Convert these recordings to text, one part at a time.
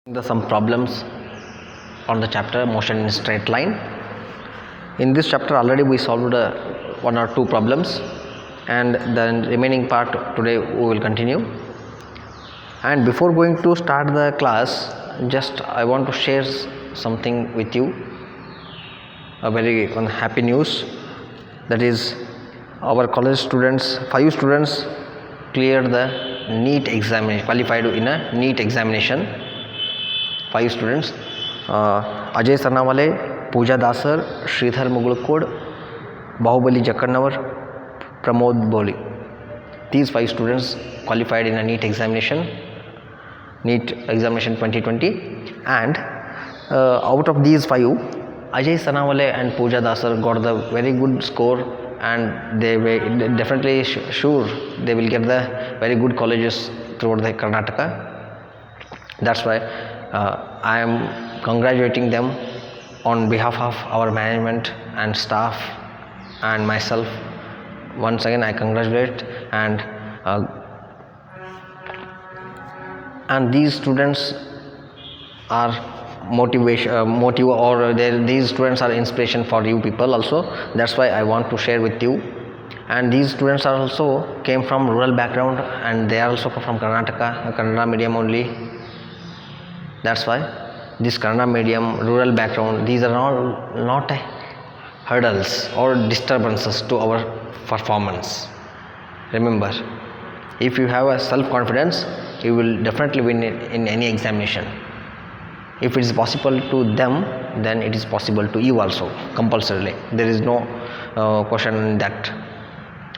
Some problems on the chapter motion in straight line. In this chapter already we solved one or two problems, and the remaining part today we will continue. And before going to start the class, just I want to share something with you, a very happy news. That is, our college students, 5 students cleared the NEET examination, qualified in a NEET examination. 5 students, Ajay Sarnawale, Pooja Dasar, Sridhar Mugulkod, Bahubali Jakkannavar, Pramod Boli. These 5 students qualified in a NEET examination 2020, and out of these 5, Ajay Sarnawale and Pooja Dasar got the very good score, and they were definitely sure they will get the very good colleges throughout the Karnataka. That's why I am congratulating them on behalf of our management and staff and myself. Once again I congratulate, and these students are these students are inspiration for you people also. That's why I want to share with you. And these students are also came from rural background, and they are also from Karnataka, Kannada medium only. That's why this Kannada medium, rural background, these are not hurdles or disturbances to our performance. Remember, if you have a self-confidence, you will definitely win in any examination. If it is possible to them, then it is possible to you also, compulsorily. There is no question in that.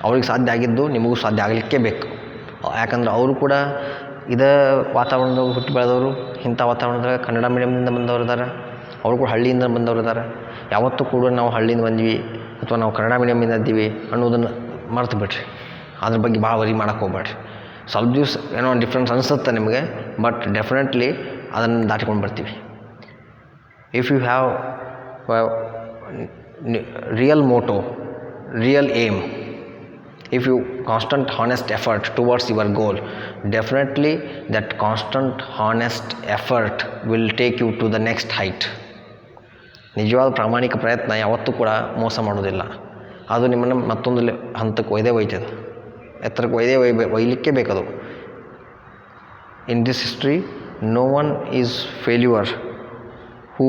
ಅವ್ರಿಗೆ ಸಾಧ್ಯ ಆಗಿದ್ದು ನಿಮಗೂ ಸಾಧ್ಯ ಆಗಲಿಕ್ಕೆ ಬೇಕು. ಯಾಕಂದ್ರೆ ಅವರು ಕೂಡ ಇದೇ ವಾತಾವರಣದಾಗ ಹುಟ್ಟಿ ಬೆಳೆದವರು, ಇಂಥ ವಾತಾವರಣದಾಗ ಕನ್ನಡ ಮೀಡಿಯಮ್ನಿಂದ ಬಂದವರು ಇದ್ದಾರೆ, ಅವರು ಕೂಡ ಹಳ್ಳಿಯಿಂದ ಬಂದವರು ಇದ್ದಾರೆ. ಯಾವತ್ತೂ ಕೂಡ ನಾವು ಹಳ್ಳಿಯಿಂದ ಬಂದ್ವಿ ಅಥವಾ ನಾವು ಕನ್ನಡ ಮೀಡಿಯಮ್ಮಿಂದ ಇದ್ದೀವಿ ಅನ್ನೋದನ್ನು ಮರ್ತು ಬಿಡ್ರಿ. ಅದ್ರ ಬಗ್ಗೆ ಭಾಳ ವರಿ ಮಾಡೋಕ್ಕೆ ಹೋಗ್ಬೇಡ್ರಿ. ಸ್ವಲ್ಪ ದಿವಸ ಏನೋ ಡಿಫ್ರೆನ್ಸ್ ಅನಿಸುತ್ತೆ ನಿಮಗೆ, ಬಟ್ ಡೆಫಿನೆಟ್ಲಿ ಅದನ್ನು ದಾಟಿಕೊಂಡು ಬರ್ತೀವಿ. If you have real motto, real aim, if you constant honest effort towards your goal, definitely that constant honest effort will take you to the next height. ನಿಜವಾದ ಪ್ರಾಮಾಣಿಕ ಪ್ರಯತ್ನ ಯಾವತ್ತೂ ಕೂಡ ಮೋಸ ಮಾಡೋದಿಲ್ಲ. ಅದು ನಿಮ್ಮನ್ನು ಮತ್ತೊಂದು ಹಂತಕ್ಕೆ ಒಯ್ತದೆ, ಎತ್ತರಕ್ಕೆ ಒಯ್ಯಲಿಕ್ಕೆ ಬೇಕದು. In this history no one is failure who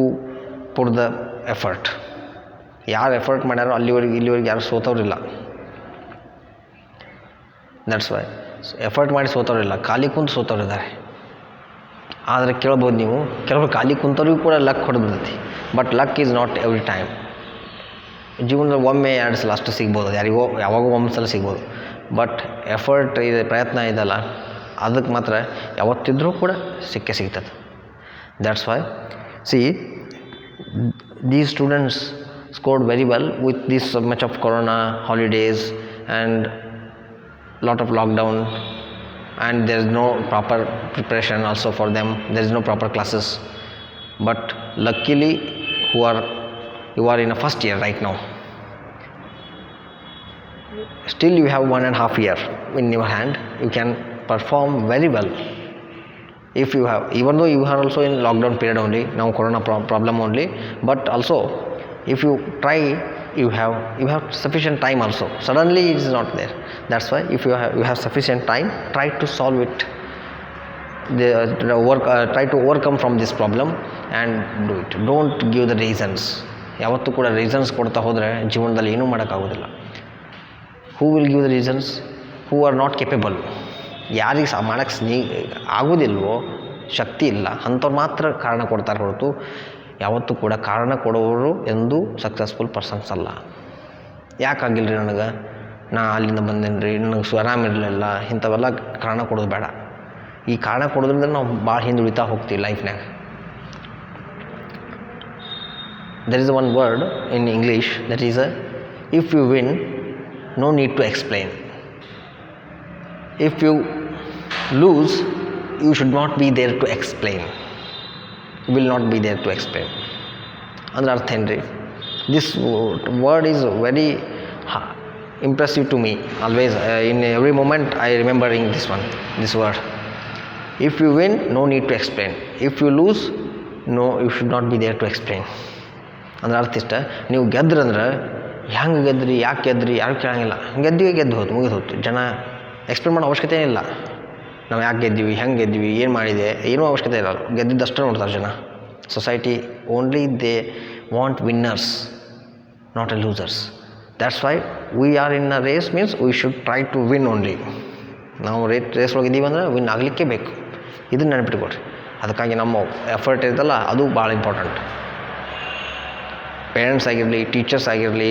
put the effort. ಯಾರು ಎಫರ್ಟ್ ಮಾಡ್ಯಾರೋ ಇಲ್ಲಿವರೆಗೆ ಯಾರು ಸೋತವ್ರಿಲ್ಲ. ದಟ್ಸ್ ವೈ ಎಫರ್ಟ್ ಮಾಡಿ ಸೋತವ್ರಿಲ್ಲ, ಖಾಲಿ ಕುಂತು ಸೋತವ್ರಿದ್ದಾರೆ. ಆದರೆ ಕೇಳ್ಬೋದು ನೀವು, ಕೆಲವರು ಖಾಲಿ ಕುಂತವ್ರಿಗೂ ಕೂಡ ಲಕ್ ಹೊಡೆದಿರ್ತೈತಿ, but luck is not every time. ಜೀವನದಲ್ಲಿ ಒಮ್ಮೆ 2 ಸಲ ಅಷ್ಟು ಸಿಗ್ಬೋದು, ಯಾರಿಗೋ ಯಾವಾಗೋ ಒಂದು ಸಲ ಸಿಗ್ಬೋದು. ಬಟ್ ಎಫರ್ಟ್ ಇದೆ, ಪ್ರಯತ್ನ ಇದೆಲ್ಲ, ಅದಕ್ಕೆ ಮಾತ್ರ ಯಾವತ್ತಿದ್ರೂ ಕೂಡ ಸಿಗ್ತದೆ. That's why see these students scored very well with this much of corona, holidays, and lot of lockdown, and there is no proper preparation also for them. There is no proper classes, but luckily you are in a first year right now. Still you have 1.5 year in your hand. You can perform very well if you have, even though you are also in lockdown period only, now corona problem only, but also if you try, you have sufficient time also. Suddenly it is not there. That's why if you have sufficient time, try to solve it, try to overcome from this problem and do it. Don't give the reasons. ಯಾವತ್ತೂ ಕೂಡ reasons ಕೊಡ್ತಾ ಹೋದರೆ ಜೀವನದಲ್ಲಿ ಏನೂ ಮಾಡೋಕ್ಕಾಗೋದಿಲ್ಲ. Who will give the reasons? Who are not capable. ಯಾರಿಗೆ ಮಾಡೋಕ್ಕೆ ಆಗೋದಿಲ್ವೋ, ಶಕ್ತಿ ಇಲ್ಲ, ಅಂಥವ್ರು ಮಾತ್ರ ಕಾರಣ ಕೊಡ್ತಾರೆ ಹೊರತು ಯಾವತ್ತೂ ಕೂಡ ಕಾರಣ ಕೊಡೋರು ಎಂದೂ ಸಕ್ಸಸ್ಫುಲ್ ಪರ್ಸನ್ಸ್ ಅಲ್ಲ. ಯಾಕಾಗಿಲ್ಲ ರೀ ನನಗೆ, ನಾ ಅಲ್ಲಿಂದ ಬಂದೇನಿ ರೀ, ನನಗೆ ಆರಾಮಿರಲಿಲ್ಲ, ಇಂಥವೆಲ್ಲ ಕಾರಣ ಕೊಡೋದು ಬೇಡ. ಈ ಕಾರಣ ಕೊಡೋದ್ರಿಂದ ನಾವು ಭಾಳ ಹಿಂದುಳಿತಾ ಹೋಗ್ತೀವಿ ಲೈಫ್ನಾಗ. There is one word in English that is if you win, no need to explain. If you lose, you should not be there to explain. will not be there to explain. ಅಂದ್ರೆ ಅರ್ಥ ಏನು ರೀ? This word is very impressive to me always. In every moment I remembering this word. If you win, no need to explain. If you lose, no, you should not be there to explain. ಅಂದ್ರೆ ಅರ್ಥ ಇಷ್ಟ, ನೀವು ಗೆದ್ರಂದ್ರೆ ಹೆಂಗೆ ಗೆದ್ರಿ, ಯಾಕೆ ಗೆದ್ರಿ, ಯಾರು ಕೇಳಂಗಿಲ್ಲ. ಗೆದ್ದು ಹೋಯ್ತು, ಮುಗಿದು ಹೋಯ್ತು. ಜನ ಎಕ್ಸ್ಪ್ಲೇನ್ ಮಾಡೋ ಅವಶ್ಯಕತೆ ಏನಿಲ್ಲ. ನಾವು ಯಾಕೆ ಗೆದ್ದೀವಿ, ಹೆಂಗೆ ಗೆದ್ವಿ, ಏನು ಮಾಡಿದೆ, ಏನೂ ಅವಶ್ಯಕತೆ ಇರಲ್ಲ. ಗೆದ್ದಿದ್ದಷ್ಟೇ ನೋಡ್ತಾರೆ ಜನ. Society only they want winners, not a losers. That's why we are in a race means we should try to win only. ನಾವು ರೇಸ್ ಒಳಗಿದ್ದೀವಿ ಅಂದರೆ ವಿನ್ ಆಗಲಿಕ್ಕೆ ಬೇಕು. ಇದನ್ನು ನೆನಪಿಟ್ಕೊಡ್ರಿ. ಅದಕ್ಕಾಗಿ ನಮ್ಮ ಎಫರ್ಟ್ ಇರ್ತಲ್ಲ, ಅದು ಭಾಳ ಇಂಪಾರ್ಟೆಂಟ್. ಪೇರೆಂಟ್ಸ್ ಆಗಿರಲಿ, ಟೀಚರ್ಸ್ ಆಗಿರಲಿ,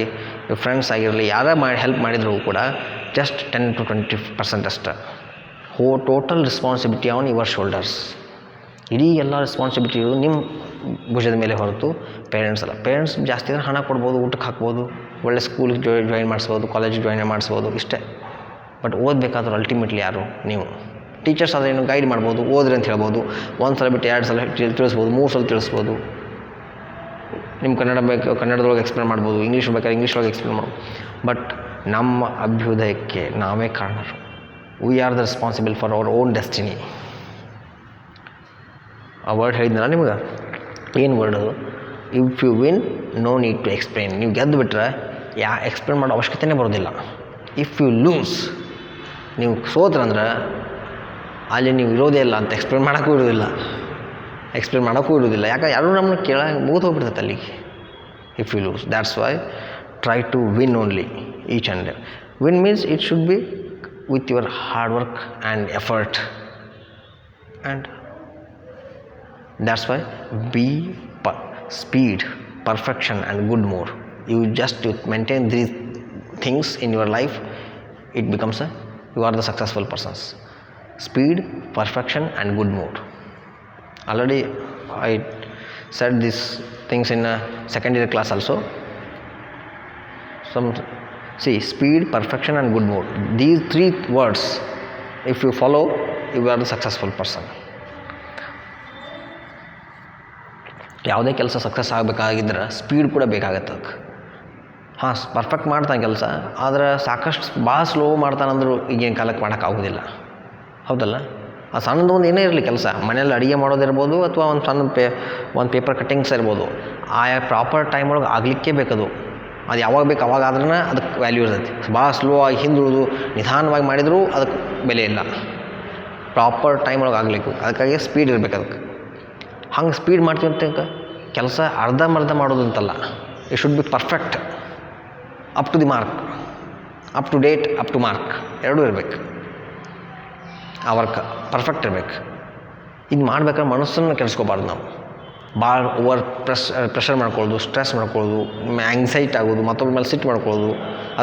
ಫ್ರೆಂಡ್ಸ್ ಆಗಿರಲಿ, ಯಾರೇ ಹೆಲ್ಪ್ ಮಾಡಿದರೂ ಕೂಡ ಜಸ್ಟ್ 10 to 20% ಅಷ್ಟೆ. Total responsibility on your shoulders. ಇಡೀ ಎಲ್ಲ ರೆಸ್ಪಾನ್ಸಿಬಿಲಿಟಿಯು ನಿಮ್ಮ ಭುಜದ ಮೇಲೆ ಹೊರತು ಪೇರೆಂಟ್ಸ್ ಅಲ್ಲ. ಪೇರೆಂಟ್ಸ್ ಜಾಸ್ತಿ ಅಂದರೆ ಹಣ ಕೊಡ್ಬೋದು, ಊಟಕ್ಕೆ ಹಾಕ್ಬೋದು, ಒಳ್ಳೆ ಸ್ಕೂಲಿಗೆ ಜಾಯಿನ್ ಮಾಡಿಸ್ಬೋದು, ಕಾಲೇಜಿಗೆ ಜಾಯಿನ್ ಮಾಡಿಸ್ಬೋದು, ಇಷ್ಟೇ. ಬಟ್ ಓದಬೇಕಾದ್ರೂ ಅಲ್ಟಿಮೇಟ್ಲಿ ಯಾರು? ನೀವು. ಟೀಚರ್ಸ್ ಆದರೆ ಏನು ಗೈಡ್ ಮಾಡ್ಬೋದು, ಓದ್ರಿ ಅಂತ ಹೇಳ್ಬೋದು, ಒಂದು ಸಲ ಬಿಟ್ಟು 2 ಸಲ ತಿಳಿಸ್ಬೋದು, 3 ಸಲ ತಿಳಿಸ್ಬೋದು. ನಿಮ್ಮ ಕನ್ನಡ ಬೇಕು ಕನ್ನಡದೊಳಗೆ ಎಕ್ಸ್ಪ್ಲೇನ್ ಮಾಡ್ಬೋದು, ಇಂಗ್ಲೀಷ್ ಬೇಕಾದ್ರೆ ಇಂಗ್ಲೀಷೊಳಗೆ ಎಕ್ಸ್ಪ್ಲೇನ್ ಮಾಡ್ಬೋದು. ಬಟ್ ನಮ್ಮ ಅಭ್ಯುದಯಕ್ಕೆ ನಾವೇ ಕಾರಣರು. We are the responsible for our own destiny. ಆ ವರ್ಡ್ ಹೇಳಿದ್ನಲ್ಲ ನಿಮ್ಗೆ, ಏನು word? If you win, no need to explain. ನೀವು ಗೆದ್ದು ಬಿಟ್ರೆ ಎಕ್ಸ್ಪ್ಲೇನ್ ಮಾಡೋ ಅವಶ್ಯಕತೆಯೇ ಬರೋದಿಲ್ಲ. ಇಫ್ ಯು ಲೂಸ್, ನೀವು ಸೋತ್ರಂದ್ರೆ ಅಲ್ಲಿ ನೀವು ಇರೋದೇ ಇಲ್ಲ ಅಂತ ಎಕ್ಸ್ಪ್ಲೇನ್ ಮಾಡೋಕ್ಕೂ ಇರೋದಿಲ್ಲ, ಯಾಕೆ ಯಾರು ನಮ್ಮನ್ನು ಮುಗಿದು ಹೋಗ್ಬಿಡ್ತೈತೆ ಅಲ್ಲಿಗೆ. If you lose, that's why try to win only each and every. Win means it should be with your hard work and effort, and that's why be speed, perfection and good more. You just to maintain these things in your life, it becomes you are the successful persons. Speed, perfection and good more. Already I said these things in a secondary class also. Speed, perfection and good more. These 3 words, if you follow, you are the successful person. ಯಾವುದೇ ಕೆಲಸ success ಆಗಬೇಕಾಗಿದ್ರೆ speed ಕೂಡ ಬೇಕಾಗತ್ತೆ ಅದಕ್ಕೆ. Perfect ಮಾಡ್ತಾನೆ ಕೆಲಸ, ಆದರೆ ಸಾಕಷ್ಟು ಭಾಳ ಸ್ಲೋ ಮಾಡ್ತಾನಂದ್ರು ಈಗಿನ ಕಾಲಕ್ಕೆ ಮಾಡೋಕ್ಕಾಗೋದಿಲ್ಲ, ಹೌದಲ್ಲ? ಆ ಸಣ್ಣದು ಒಂದು ಏನೇ ಇರಲಿ ಕೆಲಸ, ಮನೇಲಿ ಅಡುಗೆ ಮಾಡೋದಿರ್ಬೋದು ಅಥವಾ ಒಂದು ಸಣ್ಣ ಒಂದು ಪೇಪರ್ ಕಟ್ಟಿಂಗ್ಸ್ ಇರ್ಬೋದು, ಆಯಾ ಪ್ರಾಪರ್ ಟೈಮ್ ಒಳಗೆ ಆಗಲಿಕ್ಕೆ ಬೇಕದು. ಅದು ಯಾವಾಗ ಬೇಕು ಅವಾಗ ಆದ್ರೂ ಅದಕ್ಕೆ ವ್ಯಾಲ್ಯೂ ಇರ್ತೈತಿ. ಭಾಳ ಸ್ಲೋ ಆಗಿ ಹಿಂದುಳಿದು ನಿಧಾನವಾಗಿ ಮಾಡಿದರೂ ಅದಕ್ಕೆ ಬೆಲೆ ಇಲ್ಲ. ಪ್ರಾಪರ್ ಟೈಮ್ ಒಳಗೆ ಆಗಬೇಕು, ಅದಕ್ಕಾಗಿ ಸ್ಪೀಡ್ ಇರಬೇಕು ಅದಕ್ಕೆ. ಹಂಗೆ ಸ್ಪೀಡ್ ಮಾಡ್ತೀವಿ ಅಂತ ಕೆಲಸ ಅರ್ಧಂಬರ್ಧ ಮಾಡೋದು ಅಂತಲ್ಲ. It should be perfect, up to the mark, up to date, up to mark, ಎರಡೂ ಇರಬೇಕು. ಆ ವರ್ಕ್ ಪರ್ಫೆಕ್ಟ್ ಇರಬೇಕು. ಇದು ಮಾಡ್ಬೇಕಾದ್ರೆ ಮನಸ್ಸನ್ನು ಕೆಡಿಸ್ಕೋಬಾರ್ದು ನಾವು. ಭಾಳ ಓವರ್ ಪ್ರೆಷರ್ ಮಾಡ್ಕೊಳ್ಳೋದು, ಸ್ಟ್ರೆಸ್ ಮಾಡ್ಕೊಳ್ಳೋದು, ಆ್ಯಂಗ್ಸೈಟಿ ಆಗೋದು, ಮತ್ತೊಬ್ಬರ ಮೇಲೆ ಸಿಟ್ಟು ಮಾಡ್ಕೊಳ್ಳೋದು,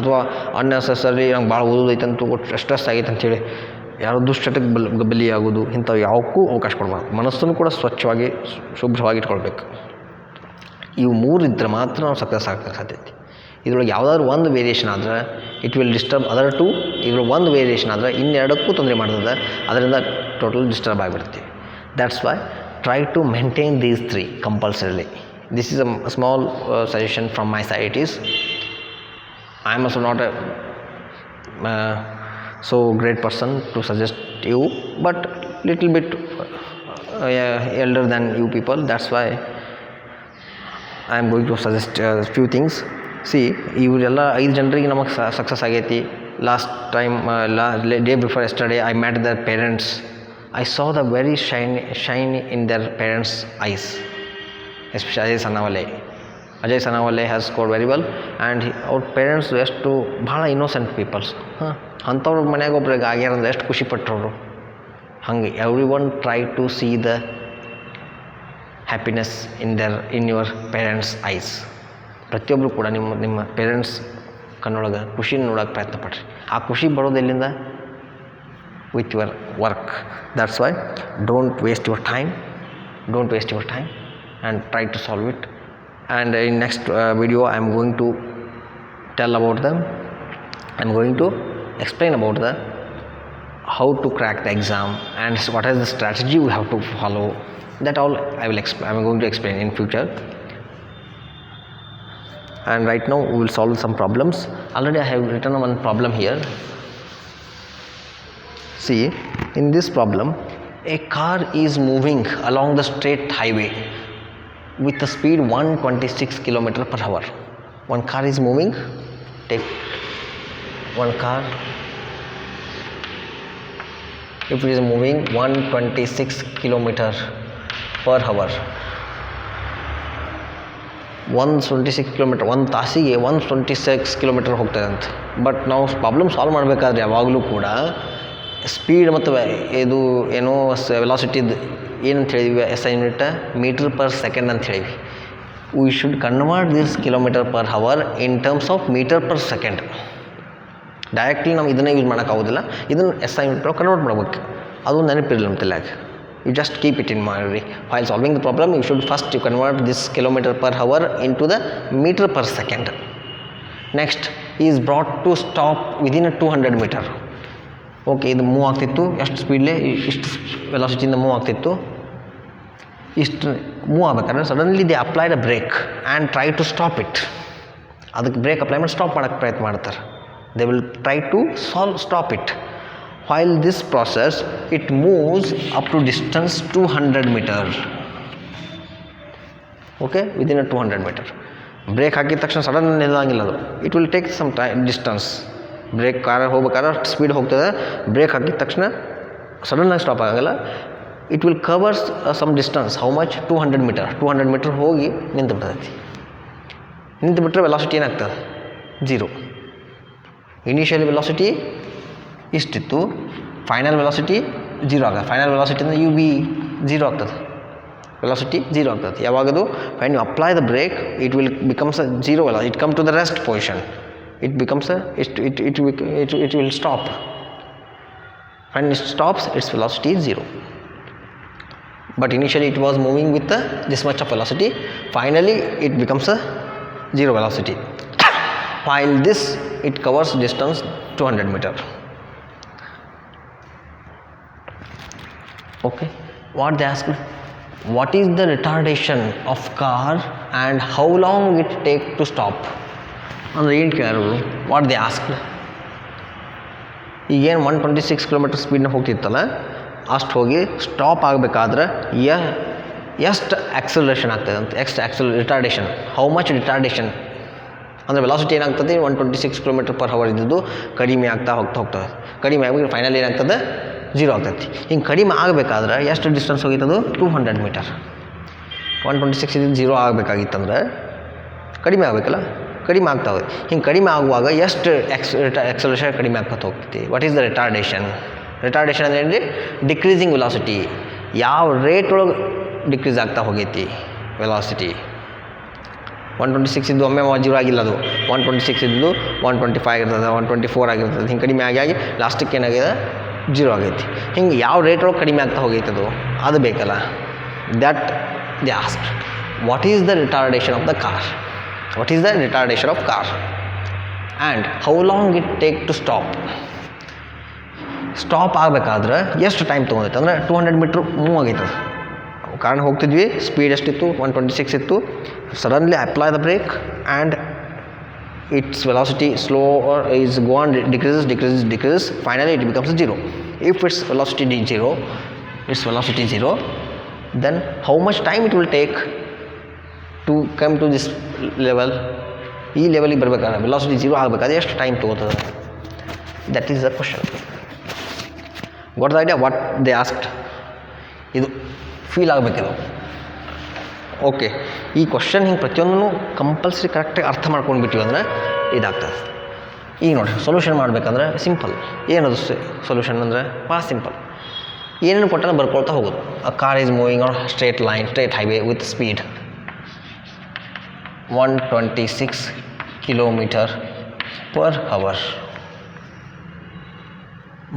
ಅಥವಾ ಅನ್ನೆಸೆಸರಿ ನಂಗೆ ಭಾಳ ಓದೋದೈತೆ ಅಂತ ಸ್ಟ್ರೆಸ್ ಆಗೈತೆ ಅಂಥೇಳಿ ಯಾರೋ ದುಶ್ಚಟಕ್ಕೆ ಬಲಿಯಾಗೋದು, ಇಂಥವು ಯಾವಕ್ಕೂ ಅವಕಾಶ ಕೊಡಬಾರ್ದು. ಮನಸ್ಸನ್ನು ಕೂಡ ಸ್ವಚ್ಛವಾಗಿ ಶುಭ್ರವಾಗಿ ಇಟ್ಕೊಳ್ಬೇಕು. ಇವು 3 ಇದ್ದರೆ ಮಾತ್ರ ನಾವು ಸಕ್ಸಸ್ ಆಗ್ತಕ್ಕೆ ಸಾಧ್ಯತೆ. ಇದ್ರೊಳಗೆ ಯಾವುದಾದ್ರು ಒಂದು ವೇರಿಯೇಷನ್ ಆದರೆ ಇಟ್ ವಿಲ್ ಡಿಸ್ಟರ್ಬ್ ಅದರ್ 2. ಇದ್ರೊಳಗೆ ಒಂದು ವೇರಿಯೇಷನ್ ಆದರೆ ಇನ್ನೆರಡಕ್ಕೂ ತೊಂದರೆ ಮಾಡ್ತದೆ, ಅದರಿಂದ ಟೋಟಲ್ ಡಿಸ್ಟರ್ಬ್ ಆಗಿಬಿಡ್ತೀವಿ. That's why try to maintain these 3 compulsorily. This is a small suggestion from my side. It is I am also not a so great person to suggest you, but little bit elder than you people. That's why I am going to suggest few things. ಇವರೆಲ್ಲ 5 ಜನರಿಗೆ ನಮಗೆ success ಆಗೈತಿ. Last time day before yesterday I met their parents. I saw the very shine in their parents' eyes, especially Ajay Sanawale has scored very well, and ಅವ್ರ parents ಎಷ್ಟು ಭಾಳ innocent people's. ಅಂಥವ್ರ ಮನ್ಯಾಗ ಒಬ್ರಿಗೆ ಆಗ್ಯಾರಂದ್ರೆ ಎಷ್ಟು ಖುಷಿ ಪಟ್ಟರು. ಹಂಗೆ everyone try to see the happiness in your parents eyes. ಪ್ರತಿಯೊಬ್ಬರು ಕೂಡ ನಿಮ್ಮ ಪೇರೆಂಟ್ಸ್ ಕಣ್ಣೊಳಗೆ ಖುಷಿ ನೋಡೋಕೆ ಪ್ರಯತ್ನ ಪಡ್ರಿ. ಆ ಖುಷಿ ಬರೋದೆಲ್ಲಿಂದ? With your work. That's why don't waste your time and try to solve it. And in next video I am going to tell about them. I am going to explain about the how to crack the exam and what is the strategy we have to follow. That all I am going to explain in future. And right now we will solve some problems. Already I have written one problem here. See, in this problem A car is moving along the straight highway with the speed 126 km per hour. One car is moving. Take one car. If it is moving 126 km per hour, 126 kilometre ಒಂದು ತಾಸಿಗೆ 126 kilometre ಹೋಗ್ತದೆ ಅಂತ. But ನಾವು problem solve ಮಾಡಬೇಕಾದ್ರೆ ಯಾವಾಗಲೂ ಕೂಡ speed ಮತ್ತು ಇದು ಏನೋ ವೆಲಾಸಿಟಿದು ಏನಂತ ಹೇಳಿದ್ವಿ, S I unit metre per second ಅಂತ ಹೇಳಿವಿ. We should convert this kilometre per hour in terms of metre per second. Directly ನಾವು ಇದನ್ನೇ ಯೂಸ್ ಮಾಡೋಕ್ಕಾಗೋದಿಲ್ಲ, ಇದನ್ನು ಎಸ್ ಐ ಯೂನಿಟ್ ಕನ್ವರ್ಟ್ ಮಾಡ್ಬೇಕು. ಅದು ನೆನಪಿರಲಿಲ್ಲ ನಮ್ಮ ತಲೆಯಾಗ. You just keep it in mind. While solving the problem, you should first convert this kilometer per hour into the meter per second. Next, he is brought to stop within a 200 meter. Okay, ಇದು move ಆಗ್ತಿತ್ತು, ಎಷ್ಟು ಸ್ಪೀಡ್ಲೇ ಇಷ್ಟು ವೆಲಾಸಿಟಿಯಿಂದ move ಆಗ್ತಿತ್ತು. ಇಷ್ಟು move ಆಗ್ಬೇಕಾದ್ರೆ suddenly they applied a brake and try to stop it. ಅದಕ್ಕೆ brake apply ಮಾಡಿ stop ಮಾಡೋಕ್ಕೆ ಪ್ರಯತ್ನ ಮಾಡ್ತಾರೆ. They will try to stop it. While this process, it moves up to distance 200 meter. Okay, within a 200 meter. Brake ಹಾಕಿದ ತಕ್ಷಣ sudden ನಿಲ್ಲಂಗಿಲ್ಲ ಅದು. It will take some distance. Brake car ಹೋಗ್ಬೇಕಾದ್ರೆ speed ಹೋಗ್ತದೆ, ಬ್ರೇಕ್ ಹಾಕಿದ ತಕ್ಷಣ ಸಡನ್ನಾಗಿ ಸ್ಟಾಪ್ ಆಗಂಗಿಲ್ಲ. It will covers some distance. How much? 200 metre. 200 metre ಹೋಗಿ ನಿಂತು ಬಿಡ್ತೈತಿ. ನಿಂತು ಬಿಟ್ಟರೆ ವೆಲಾಸಿಟಿ ಏನಾಗ್ತದೆ? 0. ಇನಿಷಿಯಲ್ ವೆಲಾಸಿಟಿ ಇಷ್ಟಿತ್ತು, ಫೈನಲ್ ವೆಲಾಸಿಟಿ 0 ಆಗುತ್ತೆ. ಫೈನಲ್ ವೆಲಾಸಿಟಿಯಿಂದ ಯು ಬಿ 0 ಆಗ್ತದೆ, ವೆಲಾಸಿಟಿ 0 ಆಗ್ತದೆ. ಯಾವಾಗದು when you apply the brake it will becomes a 0 velocity. It come to the rest position. It becomes it will stop. When it stops its velocity 0. But initially it was moving with this much of velocity. Finally it becomes a 0 velocity. While this it covers distance 200 meter. Okay, what they asked, what is the retardation of car and how long it take to stop? ಅಂದರೆ ಏನು ಕೇಳೋರು, what they asked. ಈಗೇನು 126 kilometre ಸ್ಪೀಡ್ನ ಹೋಗ್ತಿತ್ತಲ್ಲ, ಅಷ್ಟು ಹೋಗಿ stop ಆಗಬೇಕಾದ್ರೆ ಎಷ್ಟು acceleration ಆಗ್ತದೆ ಅಂತ. ರಿಟಾರ್ಡೇಷನ್. ಹೌ ಮಚ್ ರಿಟಾರ್ಡೇಷನ್ ಅಂದರೆ ವೆಲಾಸಿಟಿ ಏನಾಗ್ತದೆ, 126 ಕಿಲೋಮೀಟರ್ ಪರ್ ಅವರ್ ಇದ್ದಿದ್ದು ಕಡಿಮೆ ಆಗ್ತಾ ಹೋಗ್ತದೆ. ಕಡಿಮೆ ಆಗಿ ಫೈನಲ್ ಏನಾಗ್ತದೆ, 0 ಆಗ್ತೈತಿ. ಹಿಂಗೆ ಕಡಿಮೆ ಆಗಬೇಕಾದ್ರೆ ಎಷ್ಟು ಡಿಸ್ಟೆನ್ಸ್ ಹೋಗಿತ್ತದು, 200 ಮೀಟರ್. 126 ಇದ್ದು 0 ಆಗಬೇಕಾಗಿತ್ತಂದ್ರೆ ಕಡಿಮೆ ಆಗಬೇಕಲ್ಲ, ಕಡಿಮೆ ಆಗ್ತಾ ಹೋಗಿ. ಹಿಂಗೆ ಕಡಿಮೆ ಆಗುವಾಗ ಎಷ್ಟು ಎಕ್ಸಲೇಷನ್ ಕಡಿಮೆ ಆಗ್ತಾ ಹೋಗ್ತೈತಿ. What is the retardation? Retardation ಅಂದರೆ ಏನು? Decreasing velocity. ಯಾವ ರೇಟ್ ಒಳಗೆ ಡಿಕ್ರೀಸ್ ಆಗ್ತಾ ಹೋಗೈತಿ ವೆಲಾಸಿಟಿ. 126 ಇದ್ದು ಒಮ್ಮೆ 0 ಆಗಿಲ್ಲ, ಅದು 126 ಇದ್ದು 125 ಆಗಿರ್ತದೆ, 124 ಆಗಿರ್ತದೆ. ಹಿಂಗೆ ಕಡಿಮೆ ಆಗಿ ಲಾಸ್ಟಿಗೆ ಏನಾಗಿದೆ, 0 ಆಗೈತಿ. ಹಿಂಗೆ ಯಾವ ರೇಟ್ ಒಳಗೆ ಕಡಿಮೆ ಆಗ್ತಾ ಹೋಗೈತದು, ಅದು ಬೇಕಲ್ಲ. That they asked, what is the retardation of the car? What is the retardation of car and how long it take to stop? Stop ಆಗಬೇಕಾದ್ರೆ ಎಷ್ಟು ಟೈಮ್ ತೊಗೊಂಡೈತೆ ಅಂದರೆ 200 ಮೀಟ್ರ್ ಮೂವ್ ಆಗೈತದು. ಕಾರಣ ಹೋಗ್ತಿದ್ವಿ, ಸ್ಪೀಡ್ ಎಷ್ಟಿತ್ತು, 126 ಇತ್ತು. Suddenly apply the brake and its velocity is go on decreases. Finally it becomes 0. If its velocity is 0, then how much time it will take to come to this level? ಈ ಲೆವೆಲಿಗೆ ಬರಬೇಕಾದ್ರೆ velocity 0 ಆಗಬೇಕಾದ್ರೆ ಎಷ್ಟು time ತೊಗೋತದೆ? That is the question. Got the idea what they asked? ಇದು feel ಆಗಬೇಕಿದು. Okay, ಈ question ಹಿಂಗೆ ಪ್ರತಿಯೊಂದೂ ಕಂಪಲ್ಸರಿ ಕರೆಕ್ಟಾಗಿ ಅರ್ಥ ಮಾಡ್ಕೊಂಡ್ಬಿಟ್ಟಿವಿ ಅಂದರೆ ಇದಾಗ್ತದೆ. ಈಗ ನೋಡಿ, ಸೊಲ್ಯೂಷನ್ ಮಾಡಬೇಕಂದ್ರೆ ಸಿಂಪಲ್. ಏನದು ಸೊಲ್ಯೂಷನ್ ಅಂದರೆ ಭಾಳ ಸಿಂಪಲ್. ಏನೇನು ಕೊಟ್ಟರೆ ಬರ್ಕೊಳ್ತಾ ಹೋಗೋದು. A car is moving on straight highway with speed 126 kilometre per hour.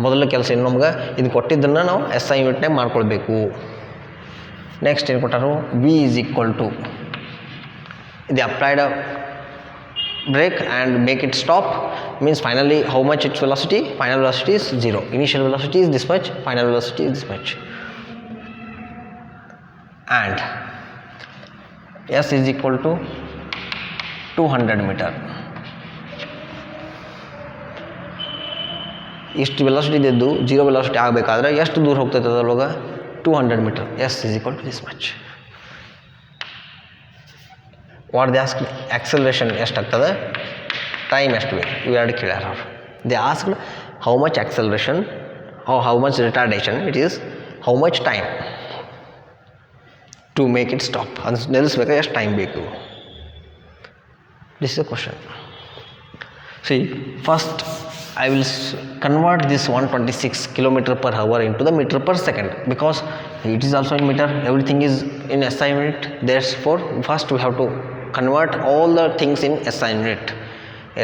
ಮೊದಲ ಕೆಲಸ ಏನು ನಮ್ಗೆ, ಇದು ಕೊಟ್ಟಿದ್ದನ್ನು ನಾವು ಎಸ್ ಐ ಯೂನಿಟ್ನಾಗ ಮಾಡ್ಕೊಳ್ಬೇಕು. ನೆಕ್ಸ್ಟ್ ಏನು ಕೊಟ್ಟರು, v is equal to they applied a brake and make it stop. Means finally how much its velocity? Final velocity is 0. Initial velocity is this much, final velocity is this much. And s is equal to 200 metre. ಇಷ್ಟು velocity ಇದ್ದು 0 velocity ಆಗಬೇಕಾದ್ರೆ ಎಷ್ಟು ದೂರ ಹೋಗ್ತೈತೆ ಅದರೊಳಗೆ? 200 meter. S is equal to this much. What they asked, acceleration ಎಷ್ಟಾಗ್ತದೆ, time ಎಷ್ಟು ಬೇಕು, ಇವೆರಡು ಕೇಳ್ಯಾರ ಅವ್ರು. They asked how much acceleration or how much retardation it is, how much time to make it stop. ಅದು ನಿಲ್ಲಿಸ್ಬೇಕಾದ್ರೆ ಎಷ್ಟು ಟೈಮ್ ಬೇಕು. This is the question. See, first I will convert this 126 kilometer per hour into the meter per second, because it is also in meter, everything is in SI unit. Therefore first we have to convert all the things in SI unit.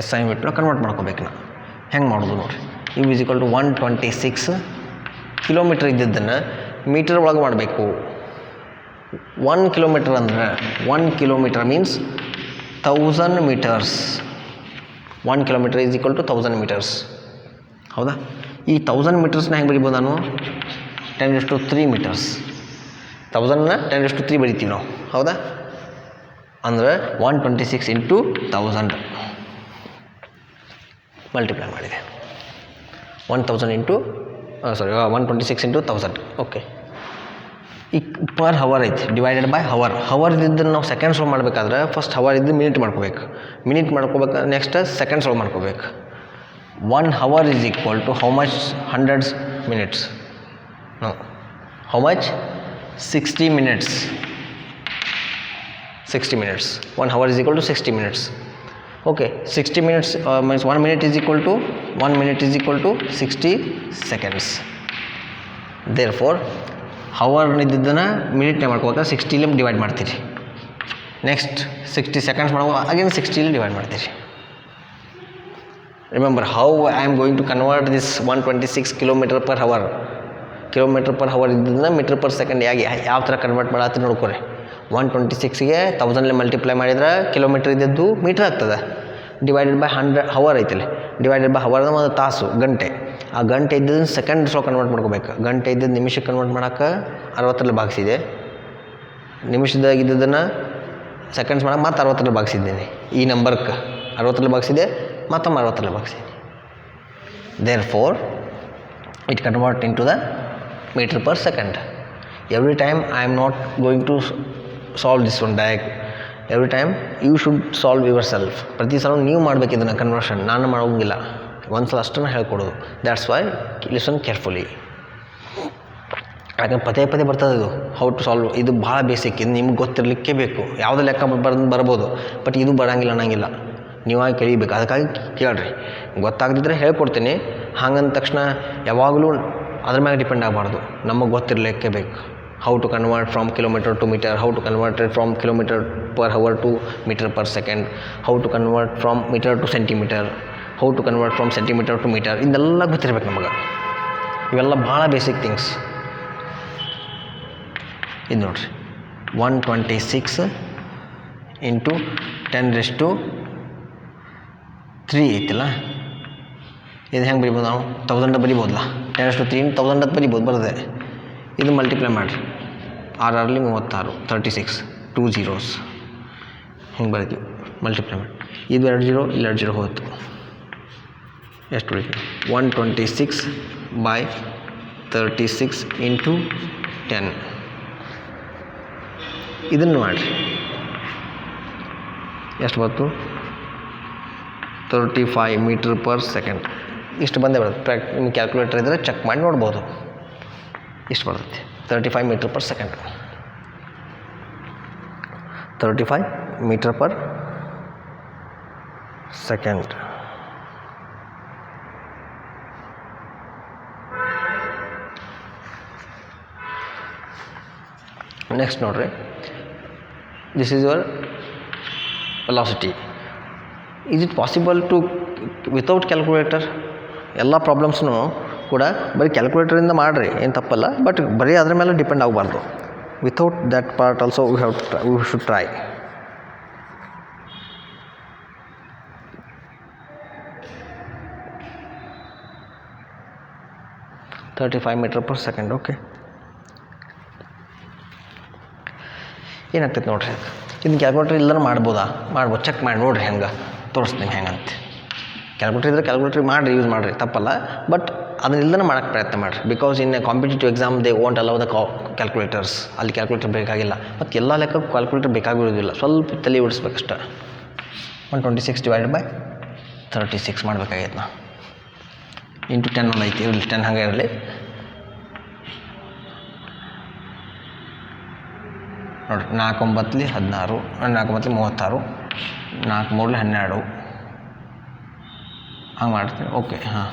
SI unit ನ convert ಮಾಡ್ಕೋಬೇಕು. ನಾ ಹೆಂಗೆ ಮಾಡೋದು ನೋಡಿರಿ. ಇವು is equal to 126 kilometre ಇದ್ದಿದ್ದನ್ನು metre ಒಳಗೆ ಮಾಡಬೇಕು. 1 ಕಿಲೋಮೀಟರ್ ಅಂದರೆ 1 kilometre means 1000 metres. 1 kilometre is equal to 1000 metres. ಹೌದಾ? ಈ 1000 ಮೀಟರ್ಸ್ನ ಹೆಂಗೆ ಬರಿಬೋದು ನಾನು? 10⁻³ ಮೀಟರ್ಸ್. 1000ನ 10⁻³ ಬರಿತೀವಿ ನಾವು. ಹೌದಾ? ಅಂದರೆ 126 ಇಂಟು 1000 ಮಲ್ಟಿಪ್ಲೈ ಮಾಡಿದೆ. 1000 ಇಂಟು 126 ಇಂಟು 1000. ಓಕೆ, ಈ ಪರ್ ಹವರ್ ಐತಿ, ಡಿವೈಡೆಡ್ ಬೈ ಹವರ್. ಹವರ್ ಇದ್ದನ್ನು ನಾವು ಸೆಕೆಂಡ್ಸ್ ಒಳಗೆ ಮಾಡಬೇಕಾದ್ರೆ ಫಸ್ಟ್ ಹವರ್ ಇದ್ದು ಮಿನಿಟ್ ಮಾಡ್ಕೋಬೇಕು. ಮಿನಿಟ್ ಮಾಡ್ಕೋಬೇಕು, ನೆಕ್ಸ್ಟ್ ಸೆಕೆಂಡ್ಸ್ ಒಳಗೆ ಮಾಡ್ಕೋಬೇಕು. 1 hour is equal to how much hundreds minutes? No. How much? 60 minutes. 60 minutes. 1 hour is equal to 60 minutes. Okay, 60 minutes means 1 minute is equal to 60 seconds. Therefore hour ಇದ್ದದ್ದನ್ನು ಮಿನಿಟ್ನೇ ಮಾಡ್ಕೋಬೇಕಾದ್ರೆ 60 divide ಮಾಡ್ತೀರಿ. Next 60 seconds ಮಾಡುವಾಗ again 60 divide ಮಾಡ್ತೀರಿ. Remember how I am going to convert this 126 kilometer per hour. Kilometre per hour ಇದ್ದದನ್ನ metre per second ಯಾವ ಥರ convert ಮಾಡತ್ತೀರಿ ನೋಡ್ಕೊರಿ. 126ಗೆ 1000 ಮಲ್ಟಿಪ್ಲೈ ಮಾಡಿದ್ರೆ ಕಿಲೋಮೀಟ್ರ್ ಇದ್ದದ್ದು ಮೀಟ್ರ್ ಆಗ್ತದೆ. ಡಿವೈಡೆಡ್ ಬೈ 100 ಹವರ್ ಐತಿಲ್ಲ, ಡಿವೈಡೆಡ್ ಬೈ ಹವರ್ ಒಂದು ತಾಸು, ಗಂಟೆ. ಆ ಗಂಟೆ ಇದ್ದದನ್ನು ಸೆಕೆಂಡ್ಸ್ ಕನ್ವರ್ಟ್ ಮಾಡ್ಕೋಬೇಕು. ಗಂಟೆ ಇದ್ದದ್ದು ನಿಮಿಷಕ್ಕೆ ಕನ್ವರ್ಟ್ ಮಾಡೋಕೆ 60ರಲ್ಲಿ ಭಾಗಿಸಿದೆ. ನಿಮಿಷದಾಗಿದ್ದದನ್ನು ಸೆಕೆಂಡ್ಸ್ ಮಾಡೋಕೆ ಮತ್ತೆ 60ರಲ್ಲಿ ಭಾಗಿಸಿದ್ದೀನಿ. ಈ ನಂಬರ್ಗೆ 60ರಲ್ಲಿ ಭಾಗಿಸಿದೆ, ಮತ್ತು 60ರಲ್ಲಿ ಭಾಗಿಸಿದ್ದೀನಿ. Therefore it convert into the meter per second. Every time I am not going to solve this one direct. Every time you should solve yourself. ಪ್ರತಿ ಸಲ ನೀವು ಮಾಡಬೇಕು ಇದನ್ನು ಕನ್ವರ್ಷನ್, ನಾನು ಮಾಡೋಂಗಿಲ್ಲ. ಒಂದು ಸಲ ಅಷ್ಟನ್ನು ಹೇಳ್ಕೊಡೋದು. That's why listen carefully. ಯಾಕಂದ್ರೆ ಪದೇ ಪದೇ ಬರ್ತದೆ ಇದು ಹೌ ಟು ಸಾಲ್ವ್. ಇದು ಭಾಳ ಬೇಸಿಕ್, ಇದು ನಿಮ್ಗೆ ಗೊತ್ತಿರಲಿಕ್ಕೆ ಬೇಕು. ಯಾವುದೇ ಲೆಕ್ಕ ಬರ್ಬೋದು, ಬಟ್ ಇದು ಬರೋಂಗಿಲ್ಲ ಅನ್ನಂಗಿಲ್ಲ. ನೀವಾಗಿ ಕಲಿಬೇಕು. ಅದಕ್ಕಾಗಿ ಕೇಳ್ರಿ. ಗೊತ್ತಾಗದಿದ್ದರೆ ಹೇಳ್ಕೊಡ್ತೀನಿ. ಹಾಗಂದ ತಕ್ಷಣ ಯಾವಾಗಲೂ ಅದ್ರ ಮ್ಯಾಗೆ ಡಿಪೆಂಡ್ ಆಗಬಾರ್ದು. ನಮಗೆ ಗೊತ್ತಿರಲಿಕ್ಕೆ ಬೇಕು. How to convert from kilometre to metre, how to convert from kilometre per hour to metre per second, how to convert from metre to centimetre, how to convert from centimetre to metre. ಇದೆಲ್ಲ ಗೊತ್ತಿರ್ಬೇಕು ನಮಗೆ. ಇವೆಲ್ಲ ಭಾಳ basic things. ಇದು ನೋಡಿರಿ, 126 into 10⁻³ ಐತಿಲ್ಲ, ಇದು ಹೆಂಗೆ ಬರಿಬೋದು ನಾವು? 1000 ಬರಿಬೋದಲ್ಲ. 10⁻³ 1000 ಬರಿಬೋದು, ಬರದೆ. ಇದು ಮಲ್ಟಿಪ್ಲೈ ಮಾಡಿರಿ. 6 36, 36 2 zeros ಹಿಂಗೆ ಬರಿತೀವಿ. ಮಲ್ಟಿಪ್ಲೈ ಮಾಡಿ, ಇದು 2 0, ಇಲ್ಲಿ 2 0 ಹೋಯ್ತು. ಎಷ್ಟು ಉಳಿತು? 126 by 36 ಇಂಟು 10. ಇದನ್ನು ಮಾಡಿರಿ, ಎಷ್ಟು ಬಂತು? 35 ಮೀಟರ್ ಪರ್ ಸೆಕೆಂಡ್. ಇಷ್ಟು ಬಂದೇ ಬರುತ್ತೆ. ನಿಮ್ಗೆ ಕ್ಯಾಲ್ಕುಲೇಟರ್ ಇದ್ದರೆ ಚೆಕ್ ಮಾಡಿ ನೋಡ್ಬೋದು. ಇಷ್ಟು ಬರುತ್ತೆ, 35 metre per second. 35 metre per second. Next ನೋಡ್ರಿ, this is your velocity. Is it possible to without calculator? ಎಲ್ಲ ಪ್ರಾಬ್ಲಮ್ಸ್ನು ಕೂಡ ಬರೀ ಕ್ಯಾಲ್ಕುಲೇಟರಿಂದ ಮಾಡಿರಿ, ಏನು ತಪ್ಪಲ್ಲ. ಬಟ್ ಬರೀ ಅದ್ರ ಮೇಲೆ ಡಿಪೆಂಡ್ ಆಗಬಾರ್ದು. Without that part also we should try. $35 metre per second. Okay, ಏನಾಗ್ತೈತೆ ನೋಡಿರಿ. ಇದನ್ನ ಕ್ಯಾಲ್ಕುಲೇಟರ್ ಇಲ್ಲರೂ ಮಾಡ್ಬೋದು. ಚೆಕ್ ಮಾಡಿ ನೋಡಿರಿ, ಹೆಂಗೆ ತೋರಿಸ್ತೀನಿ ಹೆಂಗಂತ. ಕ್ಯಾಲ್ಕುಲೇಟರ್ ಇದ್ದರೆ ಕ್ಯಾಲ್ಕುಲೇಟರ್ ಮಾಡಿರಿ, ಯೂಸ್ ಮಾಡಿರಿ, ತಪ್ಪಲ್ಲ. ಬಟ್ ಅದನ್ನ ಇಲ್ಲದೇ ಮಾಡೋಕ್ಕೆ ಪ್ರಯತ್ನ ಮಾಡಿರಿ. Because in a competitive exam they won't allow the calculators, ಅಲ್ಲಿ ಕ್ಯಾಲ್ಕುಲೇಟರ್ ಬೇಕಾಗಿಲ್ಲ. ಮತ್ತು ಎಲ್ಲ ಲೆಕ್ಕಕ್ಕೂ ಕ್ಯಾಲ್ಕುಲೇಟರ್ ಬೇಕಾಗಿರೋದಿಲ್ಲ, ಸ್ವಲ್ಪ ತಲೆ ಓಡಿಸ್ಬೇಕಷ್ಟೆ. 126 ಡಿವೈಡೆಡ್ ಬೈ 36 ಮಾಡಬೇಕಾಗೈತೆ ನಾ. ಇಂಟು 10 ಒಂದು ಐತಿ, ಇರಲಿ 10 ಹಾಗೆ ಇರಲಿ. ನೋಡಿರಿ 4 9 16, 4 9 36, 4 3 12 ಹಂಗೆ ಮಾಡ್ತೀನಿ. ಓಕೆ, ಹಾಂ.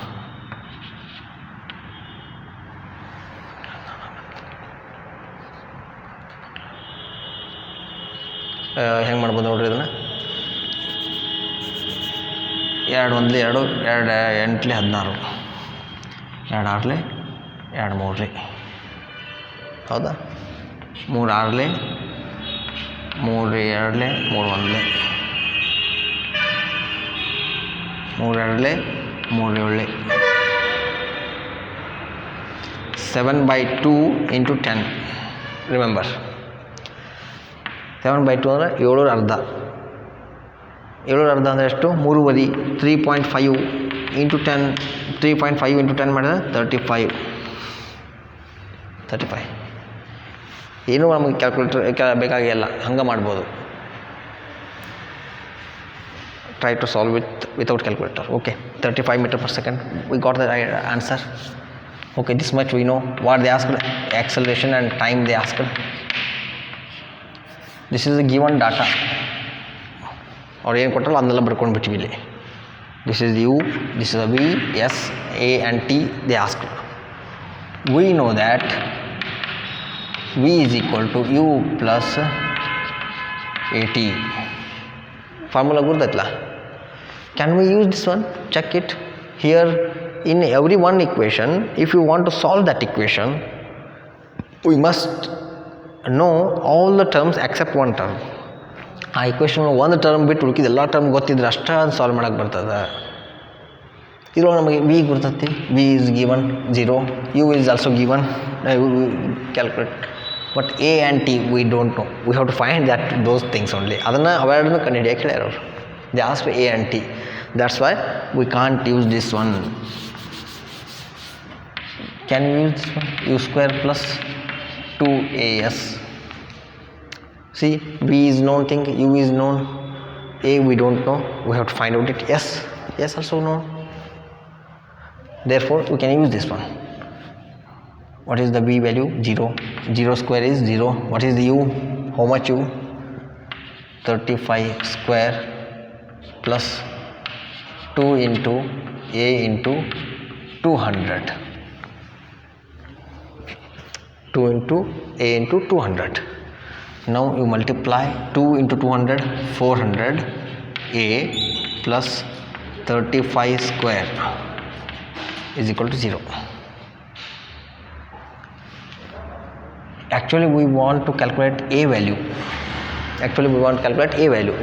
ಹೆಂಗೆ ಮಾಡ್ಬೋದು ನೋಡ್ರಿ ಇದನ್ನು. 2 1 2, 2 8 16, 2 6 2 3 ಹೌದಾ, 3 6 3 2 3 1 3 2 3 7 by 2 into 10. ರಿಮೆಂಬರ್ 7 by 2 ಅಂದರೆ 7 ಅರ್ಧ. 7 ಅರ್ಧ ಅಂದರೆ ಎಷ್ಟು? 3/2. 3.5 ಇಂಟು 10, 3.5 ಇಂಟು 10 ಮಾಡಿದ್ರೆ 35. ಏನೂ ನಮಗೆ ಕ್ಯಾಲ್ಕುಲೇಟರ್ ಬೇಕಾಗಿಲ್ಲ, ಹಂಗೆ ಮಾಡ್ಬೋದು. Try to solve without calculator. Okay, 35 meter per second. We got the right answer. Okay, this much we know. What they asked, acceleration and time they asked. This is the given data. ಅವ್ರು ಏನು ಕೊಟ್ಟಲ್ಲ ಅದನ್ನೆಲ್ಲ ಬರ್ಕೊಂಡು ಬಿಟ್ಟಿವಿ ಇಲ್ಲಿ. This is U, this is a V, S, A and T they asked. We know that V is equal to U plus AT. Formula ಗುರ್ತೈತಲ್ಲ. Can we use this one? Check it. Here in every one equation, if you want to solve that equation, we must know all the terms except one term. ಆ equation ಒಂದು term ಬಿಟ್ಟು ಉಳ್ಕಿದ ಎಲ್ಲ term ಗೊತ್ತಿದ್ರೆ ಅಷ್ಟೇ ಅದು solve ಮಾಡೋಕ್ಕೆ ಬರ್ತದೆ. ಇದ್ರೊಳಗೆ ನಮಗೆ ವಿ ಗೊತ್ತೈತಿ. V is given 0, u is also given, calculate. But a and t v don't know. We have to find that those things only. ಅದನ್ನು ಅವೆರಡನ್ನೂ ಕಂಡುಹಿಡಿಯಕ್ಕೆ ಹೇಳ್ಯಾರ ಅವರು. They ask a and t. That's why we can't use this one. Can you use this one? U square plus 2as. See, v is known thing, u is known, a we don't know, we have to find out it. S also known, therefore we can use this one. What is the v value? 0 square is 0. What is the u? How much u? 35 square plus 2 into a into 200. 2 into a into 200. Now you multiply 2 into 200, 400, a plus 35 square is equal to 0. Actually we want to calculate a value.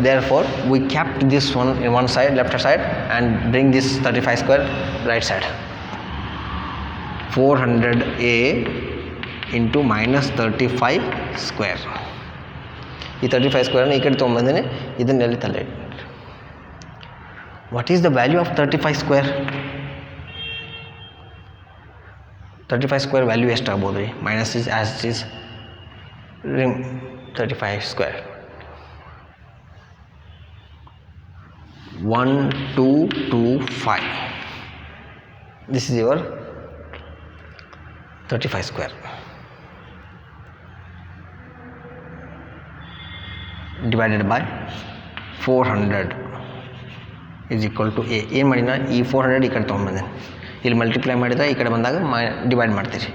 Therefore we kept this one in one side, left side, and bring this 35 square right side. 400a into minus 35 square. ಈ 35 ಸ್ಕ್ವೇರನ್ನು ಈ ಕಡೆ ತೊಗೊಂಬಂದಿನಿ, ಇದನ್ನೆಲ್ಲಿ ತಲೆ. What is the value of 35 square? 35 square value ಎಷ್ಟಾಗ್ಬೋದು ರೀ? Minus is as is 35 square 1225. This is your 35 square divided by 400 is equal to a. ಏನು ಮಾಡಿನ ಈ 400 ಈ ಕಡೆ ತೊಗೊಂಡ್ಬಂದೆ, ಇಲ್ಲಿ ಮಲ್ಟಿಪ್ಲೈ ಮಾಡಿದರೆ ಈ ಕಡೆ ಬಂದಾಗ ಡಿವೈಡ್ ಮಾಡ್ತೀರಿ.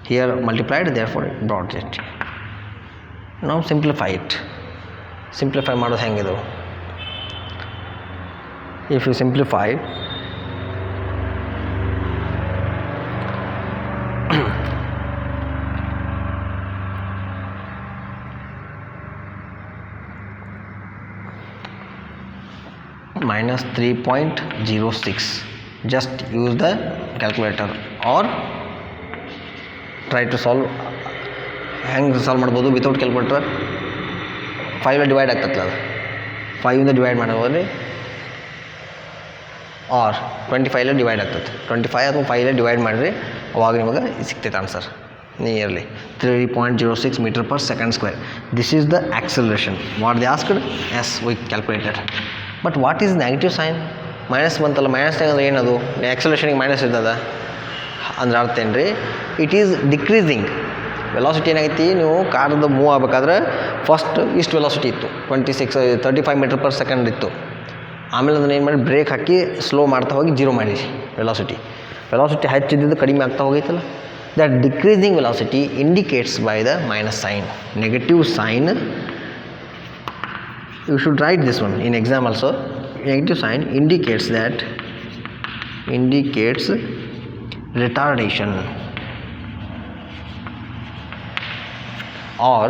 Here multiplied, there for it brought it. ನಾವು ಸಿಂಪ್ಲಿಫೈ ಮಾಡೋದು ಹೆಂಗಿದು? If you simplify minus 3.06. just use the calculator or try to solve. ಹೆಂಗೆ ಸಾಲ್ವ್ ಮಾಡ್ಬೋದು ವಿತೌಟ್ ಕ್ಯಾಲ್ಕುಲೇಟರ್? 5 ಡಿವೈಡ್ ಆಗ್ತೈತಲ್ಲ, ಅದು 5 ಡಿವೈಡ್ ಮಾಡೋದ್ರಿ, ಆರ್ 25 ಡಿವೈಡ್ ಆಗ್ತೈತೆ. 25 ಅಥವಾ 5 ಡಿವೈಡ್ ಮಾಡಿರಿ, ಅವಾಗ ನಿಮಗೆ ಸಿಗ್ತೈತೆ answer. nearly 3.06 meter per second square. This is the acceleration. What they asked? Yes, we calculated. But what is negative sign? Minus ಬಂತಲ್ಲ, ಮೈನಸ್ ತೆಗೆದ್ರೆ ಏನದು? ಆಕ್ಸಲೇಷನಿಗೆ ಮೈನಸ್ ಇರ್ತದ ಅಂದ್ರೆ ಅರ್ಥ ಏನು ರೀ? It is decreasing. ವೆಲಾಸಿಟಿ ಏನಾಗೈತಿ, ನೀವು ಕಾರ್ದು ಮೂವ್ ಆಗಬೇಕಾದ್ರೆ ಫಸ್ಟ್ ಇಷ್ಟು ವೆಲಾಸಿಟಿ ಇತ್ತು, 35 ಮೀಟರ್ ಪರ್ ಸೆಕೆಂಡ್ ಇತ್ತು. ಆಮೇಲೆ ಅದನ್ನು ಏನು ಮಾಡಿ ಬ್ರೇಕ್ ಹಾಕಿ ಸ್ಲೋ ಮಾಡ್ತಾ ಹೋಗಿ ಜೀರೋ ಮಾಡಿ ವೆಲಾಸಿಟಿ ಹೆಚ್ಚಿದ್ದು ಕಡಿಮೆ ಆಗ್ತಾ ಹೋಗೈತಲ್ಲ. that decreasing velocity indicates by the minus sign, negative sign. You should write this one in exam also. Negative sign indicates retardation or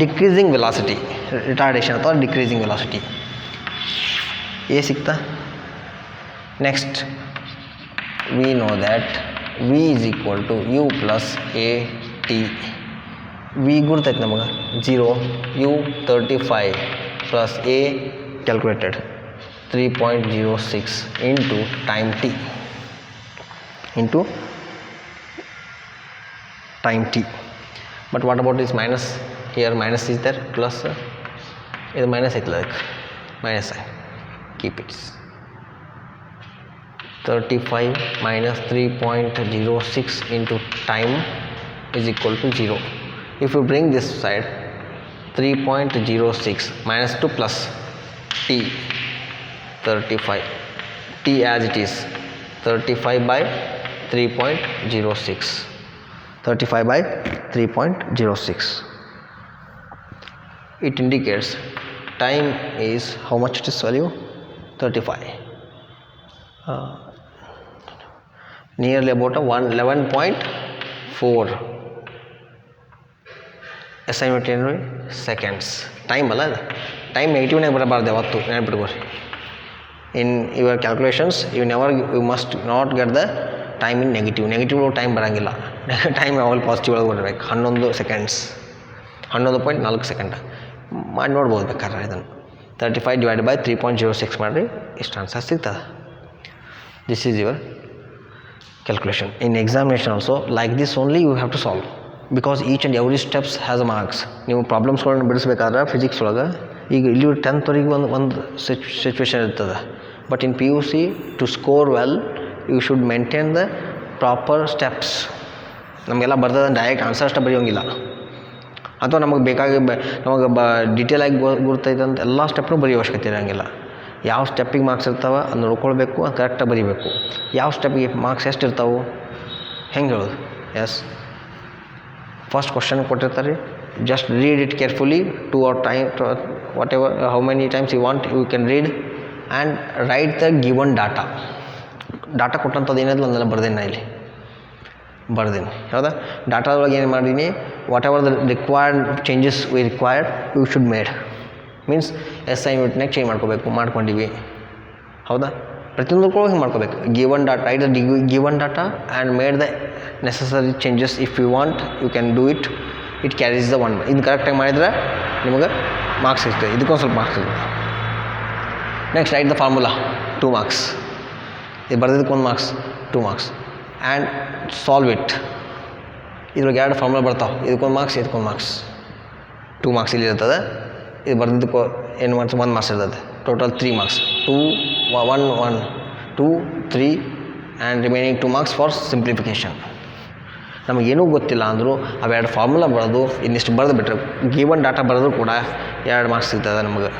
decreasing velocity. Retardation or decreasing velocity. ये सिक्ता. Next we know that v is equal to u plus a t. v ಗುರ್ತೈತೆ ನಮಗೆ 0, u 35 plus a calculated 3.06 into time t But what about this minus? Here minus is there, plus is minus it like minus sign. Keep it. 35 minus 3.06 into time is equal to 0. If you bring this side, 3.06 minus 2 plus t, 35, t as it is, 35 by 3.06, 35 by 3.06. It indicates time is how much it is value? 35. Nearly about 11.4 assignment in seconds. Time ಅಲ್ಲ, time ನೆಗೆಟಿವ್ನಾಗ ಬರಬಾರ್ದು ಯಾವತ್ತು, ನೆನಪಿಟ್ಕೋರಿ. In your calculations you must not get the time in negative time ಬರಂಗಿಲ್ಲ. Time ಯಾವಾಗ positive ಒಳಗೆ ಬರಬೇಕು. 11 seconds, 11.4 second ಮಾಡಿ ನೋಡ್ಬೋದು ಬೇಕಾದ್ರೆ. ಇದನ್ನು 35 divided by 3.06 ಮಾಡಿರಿ, ಇಷ್ಟು ಆನ್ಸರ್ ಸಿಗ್ತದೆ. This is your calculation. In examination also like this only you have to solve, because each and every steps has a marks. ನೀವು ಪ್ರಾಬ್ಲಮ್ಸ್ಗಳನ್ನ ಬಿಡಿಸ್ಬೇಕಾದ್ರೆ ಫಿಸಿಕ್ಸ್ ಒಳಗೆ ಈಗ ಇಲ್ಲಿ 10th ವರೆಗೆ ಒಂದು ಸಿಚುವೇಶನ್ ಇರ್ತದೆ. But in PUC to score well you should maintain the proper steps. ನಮಗೆಲ್ಲ ಬರ್ತದೆ direct answer ಅಷ್ಟೇ ಬರೆಯೋಂಗಿಲ್ಲ, ಅಥವಾ ನಮಗೆ ಬೇಕಾಗಿ ನಮಗೆ ಡೀಟೇಲಾಗಿ ಗುರ್ತೈತೆ ಅಂತ ಎಲ್ಲ ಸ್ಟೆಪ್ನೂ ಬರೆಯೋ ಅವಶ್ಯಕತೆ ಇರೋಂಗಿಲ್ಲ. ಯಾವ ಸ್ಟೆಪ್ಪಿಗೆ ಮಾರ್ಕ್ಸ್ ಇರ್ತಾವೆ ಅದು ನೋಡ್ಕೊಳ್ಬೇಕು, ಅದು ಕರೆಕ್ಟಾಗಿ ಬರೀಬೇಕು. ಯಾವ ಸ್ಟೆಪ್ಪಿಗೆ ಮಾರ್ಕ್ಸ್ ಎಷ್ಟು ಇರ್ತಾವೆ ಹೆಂಗೆ ಹೇಳೋದು? ಎಸ್, ಫಸ್ಟ್ ಕ್ವಶನ್ ಕೊಟ್ಟಿರ್ತಾರೆ, just read it carefully 2 or time what ever how many times you want you can read and write the given data ಕೊಟ್ಟಂಥದ್ದು ಏನಿಲ್ಲ ಅದನ್ನೆಲ್ಲ ಬರ್ದೇನೆ ಇಲ್ಲಿ ಬರ್ದೇನೆ. ಹೌದಾ? ಡಾಟಾದೊಳಗೆ ಏನು ಮಾಡೀನಿ, what ever the required changes we required you should made. Means ಅಸೈನ್ಮೆಂಟ್ನಾಗ ಚೇಂಜ್ ಮಾಡ್ಕೊಂಡಿವಿ. ಹೌದಾ? ಪ್ರತಿಯೊಂದಕ್ಕೂ ಹಿಂಗೆ ಮಾಡ್ಕೋಬೇಕು. Given data, write the given data and made the necessary changes. If you want you can do it. It carries the 1. ಇದು ಕರೆಕ್ಟಾಗಿ ಮಾಡಿದ್ರೆ ನಿಮಗೆ ಮಾರ್ಕ್ಸ್ ಸಿಗ್ತದೆ, ಇದಕ್ಕೊಂದು ಸ್ವಲ್ಪ ಮಾರ್ಕ್ಸ್ ಸಿಗುತ್ತೆ. Next write the formula, 2 marks. ಇದು ಬರೆದಿದ್ದಕ್ಕೊಂದು marks, 2 marks. And solve it. ಇದ್ರೊಳಗೆ 2 ಫಾರ್ಮುಲಾ ಬರ್ತಾವೆ, ಇದಕ್ಕೊಂದು ಮಾರ್ಕ್ಸ್, ಇದಕ್ಕೊಂದು ಮಾರ್ಕ್ಸ್. 2 marks ಇಲ್ಲಿ ಇರ್ತದೆ. ಇದು ಬರೆದಿದ್ದಕ್ಕೂ ಏನು ಮಾಡ್ತೀವಿ, 1 marks ಇರ್ತದೆ. Total 3 marks. 2 1 1 2 3 and remaining 2 marks for simplification. ನಮಗೇನೂ ಗೊತ್ತಿಲ್ಲ ಅಂದರೂ ಅವೆರಡು ಫಾರ್ಮುಲಾ ಬರೋದು, ಇನ್ನಿಷ್ಟು ಬರೆದು ಬಿಟ್ಟರೆ ಗಿವನ್ ಡಾಟಾ ಬರೆದ್ರು ಕೂಡ 2 marks ಸಿಗ್ತದೆ ನಮಗೆ.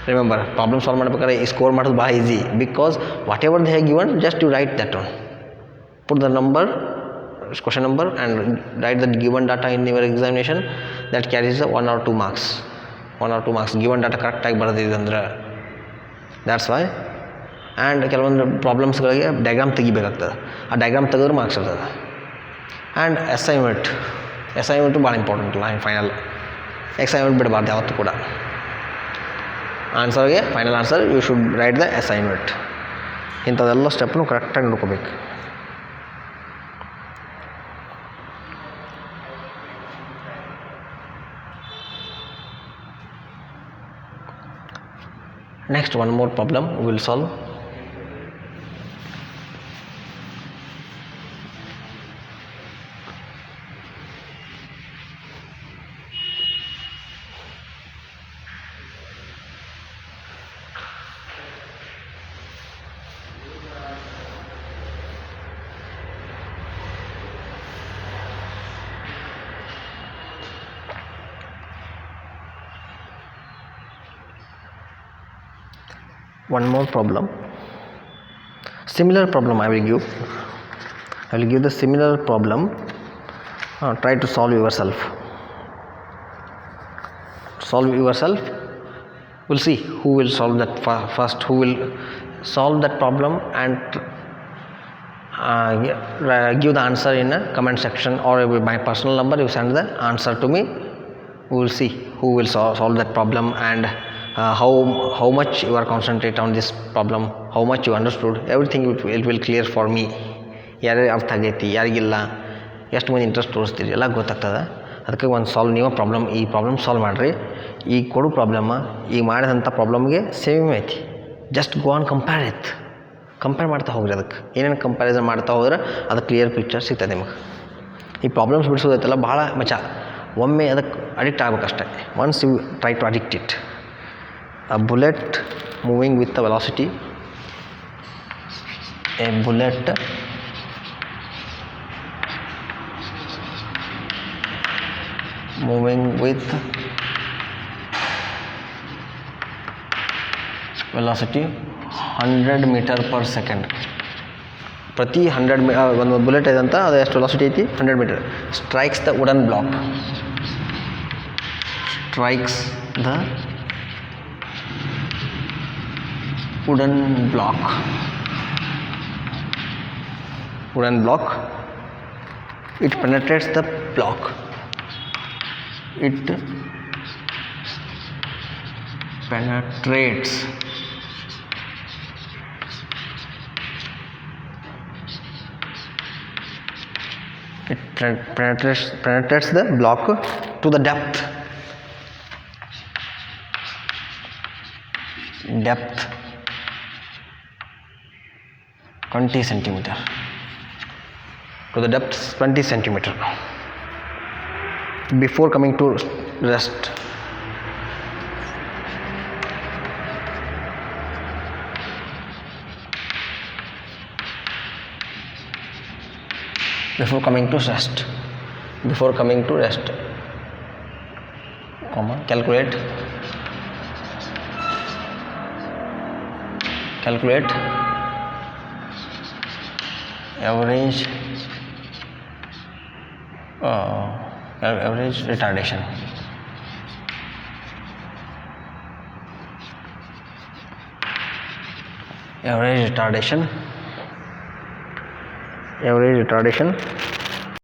ರಿಮೆಂಬರ್, ಪ್ರಾಬ್ಲಮ್ ಸಾಲ್ವ್ ಮಾಡ್ಬೇಕಾದ್ರೆ ಈ ಸ್ಕೋರ್ ಮಾಡೋದು ಭಾಳ easy, because whatever they have given just you write that one, put the number, question number and write the given data in your examination. That carries the 1 or 2 marks. 1 or 2 marks given data correct ಆಗಿ ಬರೆದಿದೆ ಅಂದರೆ. That's why. And ಕೆಲವೊಂದು ಪ್ರಾಬ್ಲಮ್ಸ್ಗಳಿಗೆ diagram ತೆಗಿಬೇಕಾಗ್ತದೆ, ಆ diagram ತೆಗೆದ್ರೆ marks ಇರ್ತದೆ. And assignment ಭಾಳ important final. Assignment ಬಿಡಬಾರ್ದು ಯಾವತ್ತೂ ಕೂಡ. ಆನ್ಸರ್ಗೆ final answer you should write the assignment. ಇಂಥದ್ದೆಲ್ಲ ಸ್ಟೆಪ್ನು ಕರೆಕ್ಟಾಗಿ ನೋಡ್ಕೋಬೇಕು. Next, one more problem we will solve. one more problem, similar problem I will give the similar problem. Try to solve yourself. We'll see who will solve that first, who will solve that problem and give the answer in a comment section, or with my personal number you send the answer to me. We will see who will solve that problem, and how much you are concentrate on this problem, how much you understood everything. It will clear for me. ಯಾರ್ಯಾರು ಅರ್ಥ ಆಗೈತಿ, ಯಾರಿಗಿಲ್ಲ, ಎಷ್ಟು ಮಂದಿ interest ತೋರಿಸ್ತೀರಿ ಎಲ್ಲ ಗೊತ್ತಾಗ್ತದೆ. ಅದಕ್ಕೆ ಒಂದು solve ನೀವು ಈ ಪ್ರಾಬ್ಲಮ್ ಸಾಲ್ವ್ ಮಾಡಿರಿ. ಈಗ ಕೊಡು ಪ್ರಾಬ್ಲಮ್ಮ ಈಗ ಮಾಡಿದಂಥ ಪ್ರಾಬ್ಲಮ್ಗೆ ಸೇಮ್ ಐತಿ. ಜಸ್ಟ್ ಗೋ ಆನ್ ಕಂಪೇರ್ ಮಾಡ್ತಾ ಹೋಗ್ರಿ. ಅದಕ್ಕೆ ಏನೇನು ಕಂಪ್ಯಾರಿಸನ್ ಮಾಡ್ತಾ ಹೋದ್ರೆ ಅದು ಕ್ಲಿಯರ್ ಪಿಕ್ಚರ್ ಸಿಗ್ತದೆ ನಿಮಗೆ. ಈ ಪ್ರಾಬ್ಲಮ್ಸ್ ಬಿಡಿಸೋದೈತಲ್ಲ ಭಾಳ ಮಚ, ಒಮ್ಮೆ ಅದಕ್ಕೆ ಅಡಿಕ್ಟ್ ಆಗಬೇಕಷ್ಟೆ. Once you try to addict it. A bullet moving with the velocity, a bullet moving with velocity 100 meter per second. ಪ್ರತಿ 100 ಒಂದು ಬುಲೆಟ್ ಇದೆ ಅಂತ, ಅದು ಎಷ್ಟು ವೆಲಾಸಿಟಿ ಐತಿ, 100 metre. Strikes the wooden block, wooden block. It penetrates the block. It penetrates the block to the depth 20 centimeter. To the depth 20 centimeter. Before coming to rest, calculate average retardation. Average retardation